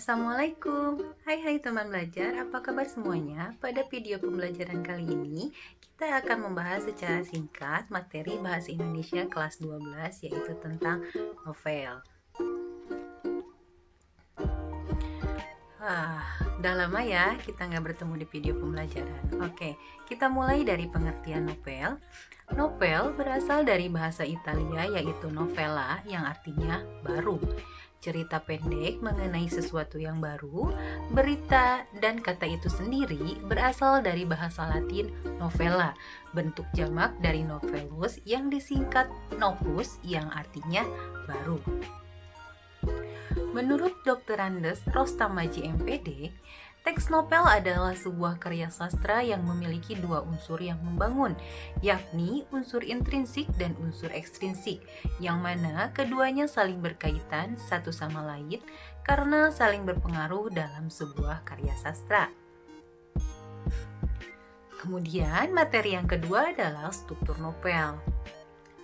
Assalamualaikum. Hai teman belajar, apa kabar semuanya? Pada video pembelajaran kali ini, kita akan membahas secara singkat materi Bahasa Indonesia kelas 12, yaitu tentang novel. Udah lama ya kita nggak bertemu di video pembelajaran. Oke, kita mulai dari pengertian novel. Novel berasal dari bahasa Italia, yaitu novella, yang artinya baru. Cerita pendek mengenai sesuatu yang baru, berita, dan kata itu sendiri berasal dari bahasa Latin novella, bentuk jamak dari novellus yang disingkat novus yang artinya baru. Menurut Dr. Andes Rostamaji MPD, teks novel adalah sebuah karya sastra yang memiliki dua unsur yang membangun, yakni unsur intrinsik dan unsur ekstrinsik, yang mana keduanya saling berkaitan satu sama lain karena saling berpengaruh dalam sebuah karya sastra. Kemudian materi yang kedua adalah struktur novel.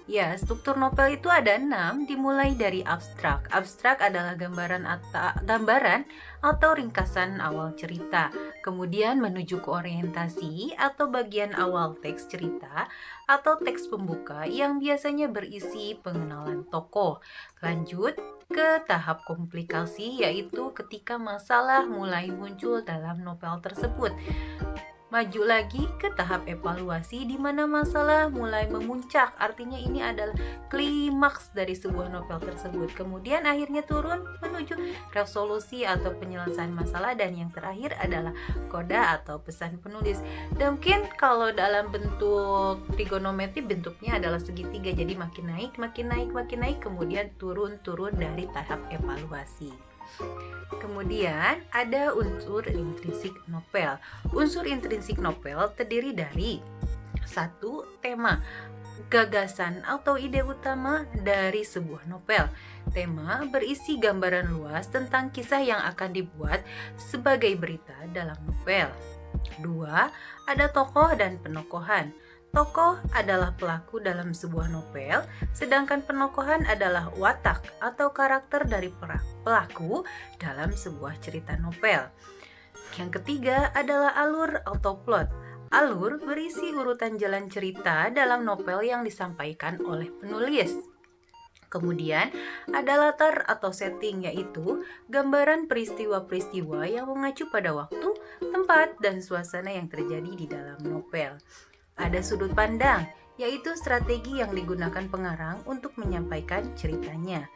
Ya, struktur novel itu ada 6, dimulai dari abstrak. Abstrak adalah gambaran atau ringkasan awal cerita. Kemudian menuju ke orientasi atau bagian awal teks cerita atau teks pembuka yang biasanya berisi pengenalan tokoh. Lanjut ke tahap komplikasi, yaitu ketika masalah mulai muncul dalam novel tersebut. Maju lagi ke tahap evaluasi di mana masalah mulai memuncak, artinya ini adalah klimaks dari sebuah novel tersebut. Kemudian akhirnya turun menuju resolusi atau penyelesaian masalah, dan yang terakhir adalah koda atau pesan penulis. Dan mungkin kalau dalam bentuk trigonometri bentuknya adalah segitiga, jadi makin naik, kemudian turun dari tahap evaluasi. Kemudian ada unsur intrinsik novel. Unsur intrinsik novel terdiri dari satu, tema, gagasan atau ide utama dari sebuah novel. Tema berisi gambaran luas tentang kisah yang akan dibuat sebagai berita dalam novel. 2. Ada tokoh dan penokohan. Tokoh adalah pelaku dalam sebuah novel, sedangkan penokohan adalah watak atau karakter dari pelaku dalam sebuah cerita novel. Yang ketiga adalah alur atau plot. Alur berisi urutan jalan cerita dalam novel yang disampaikan oleh penulis. Kemudian ada latar atau setting, yaitu gambaran peristiwa-peristiwa yang mengacu pada waktu, tempat, dan suasana yang terjadi di dalam novel. Ada sudut pandang, yaitu strategi yang digunakan pengarang untuk menyampaikan ceritanya.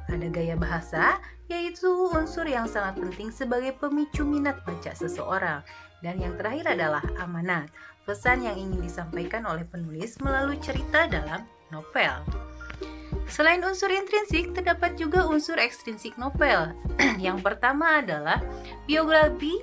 Ada gaya bahasa, yaitu unsur yang sangat penting sebagai pemicu minat baca seseorang. Dan yang terakhir adalah amanat, pesan yang ingin disampaikan oleh penulis melalui cerita dalam novel. Selain unsur intrinsik, terdapat juga unsur ekstrinsik novel. Yang pertama adalah biografi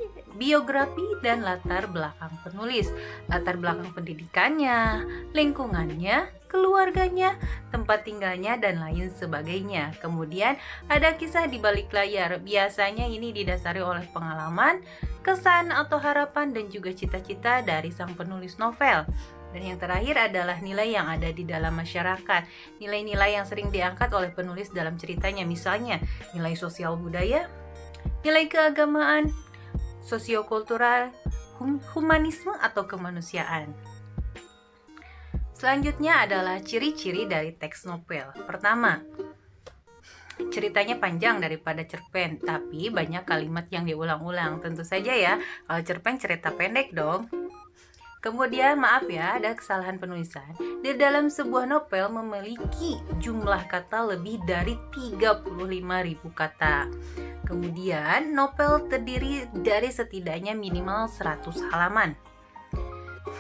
dan latar belakang penulis, latar belakang pendidikannya, lingkungannya, keluarganya, tempat tinggalnya, dan lain sebagainya. Kemudian ada kisah di balik layar, biasanya ini didasari oleh pengalaman, kesan atau harapan, dan juga cita-cita dari sang penulis novel. Dan yang terakhir adalah nilai yang ada di dalam masyarakat, nilai-nilai yang sering diangkat oleh penulis dalam ceritanya, misalnya nilai sosial budaya, nilai keagamaan, sosiokultural, humanisme atau kemanusiaan. Selanjutnya adalah ciri-ciri dari teks novel. Pertama, ceritanya panjang daripada cerpen, tapi banyak kalimat yang diulang-ulang. Tentu saja ya, kalau cerpen cerita pendek dong. Kemudian maaf ya, ada kesalahan penulisan. Di dalam sebuah novel memiliki jumlah kata lebih dari 35.000 kata. Kemudian novel terdiri dari setidaknya minimal 100 halaman.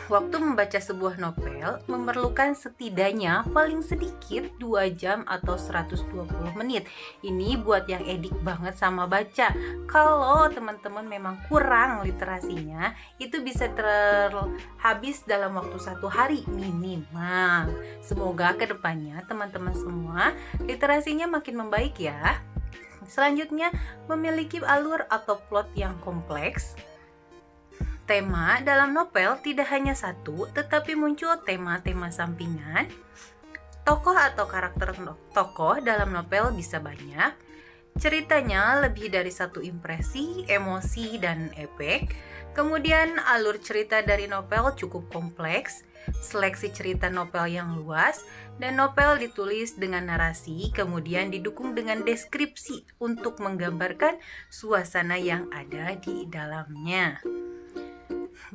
Waktu membaca sebuah novel memerlukan setidaknya paling sedikit 2 jam atau 120 menit. Ini buat yang edik banget sama baca. Kalau teman-teman memang kurang literasinya, itu bisa terhabis dalam waktu 1 hari minimal. Semoga kedepannya teman-teman semua literasinya makin membaik ya. Selanjutnya, memiliki alur atau plot yang kompleks. Tema dalam novel tidak hanya satu, tetapi muncul tema-tema sampingan. Tokoh atau karakter tokoh dalam novel bisa banyak. Ceritanya lebih dari satu impresi, emosi, dan efek. Kemudian alur cerita dari novel cukup kompleks, seleksi cerita novel yang luas, dan novel ditulis dengan narasi, kemudian didukung dengan deskripsi untuk menggambarkan suasana yang ada di dalamnya.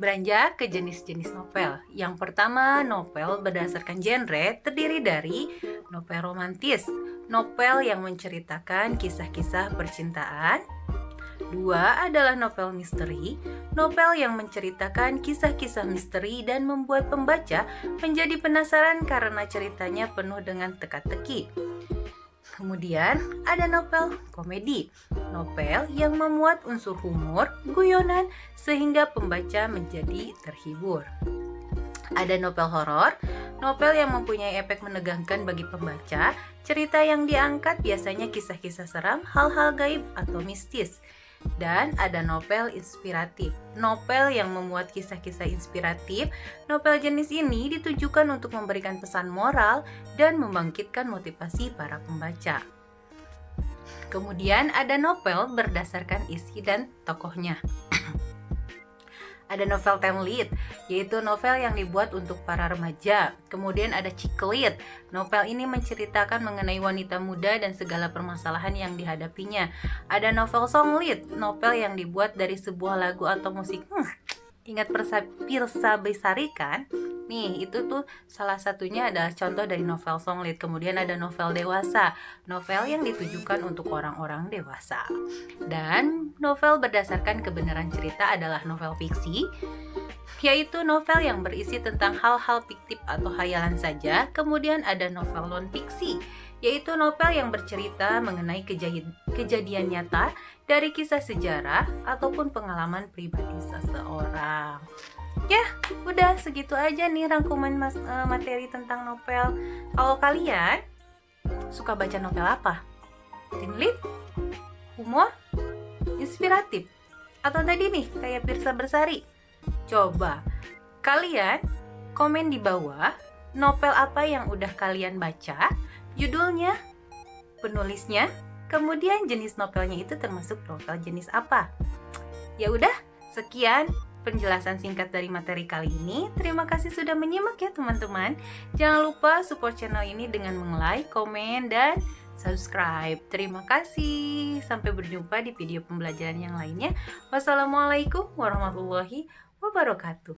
Beranjak ke jenis-jenis novel. Yang pertama, novel berdasarkan genre terdiri dari novel romantis, novel yang menceritakan kisah-kisah percintaan. Dua adalah novel misteri, novel yang menceritakan kisah-kisah misteri dan membuat pembaca menjadi penasaran karena ceritanya penuh dengan teka-teki. Kemudian ada novel komedi, novel yang memuat unsur humor, guyonan, sehingga pembaca menjadi terhibur. Ada novel horor, novel yang mempunyai efek menegangkan bagi pembaca. Cerita yang diangkat biasanya kisah-kisah seram, hal-hal gaib atau mistis. Dan ada novel inspiratif, novel yang memuat kisah-kisah inspiratif. Novel jenis ini ditujukan untuk memberikan pesan moral dan membangkitkan motivasi para pembaca. Kemudian ada novel berdasarkan isi dan tokohnya. Ada novel teen lead, yaitu novel yang dibuat untuk para remaja. Kemudian ada chick lit. Novel ini menceritakan mengenai wanita muda dan segala permasalahan yang dihadapinya. Ada novel song lead, novel yang dibuat dari sebuah lagu atau musik. Ingat Pirsa Besari kan? Nih, itu tuh salah satunya adalah contoh dari novel song lead. Kemudian ada novel dewasa, novel yang ditujukan untuk orang-orang dewasa. Dan novel berdasarkan kebenaran cerita adalah novel fiksi, yaitu novel yang berisi tentang hal-hal fiktif atau khayalan saja. Kemudian ada novel non-fiksi, yaitu novel yang bercerita mengenai kejadian nyata dari kisah sejarah ataupun pengalaman pribadi seseorang. Ya, udah segitu aja nih rangkuman materi tentang novel. Kalau kalian suka baca novel apa? Teen lead? Humor? Inspiratif? Atau tadi nih kayak Pirsa Bersari? Coba kalian komen di bawah novel apa yang udah kalian baca, judulnya, penulisnya, kemudian jenis novelnya itu termasuk novel jenis apa. Ya udah, sekian penjelasan singkat dari materi kali ini. Terima kasih sudah menyimak ya teman-teman. Jangan lupa support channel ini dengan like, komen, dan subscribe. Terima kasih. Sampai berjumpa di video pembelajaran yang lainnya. Wassalamualaikum warahmatullahi wabarakatuh.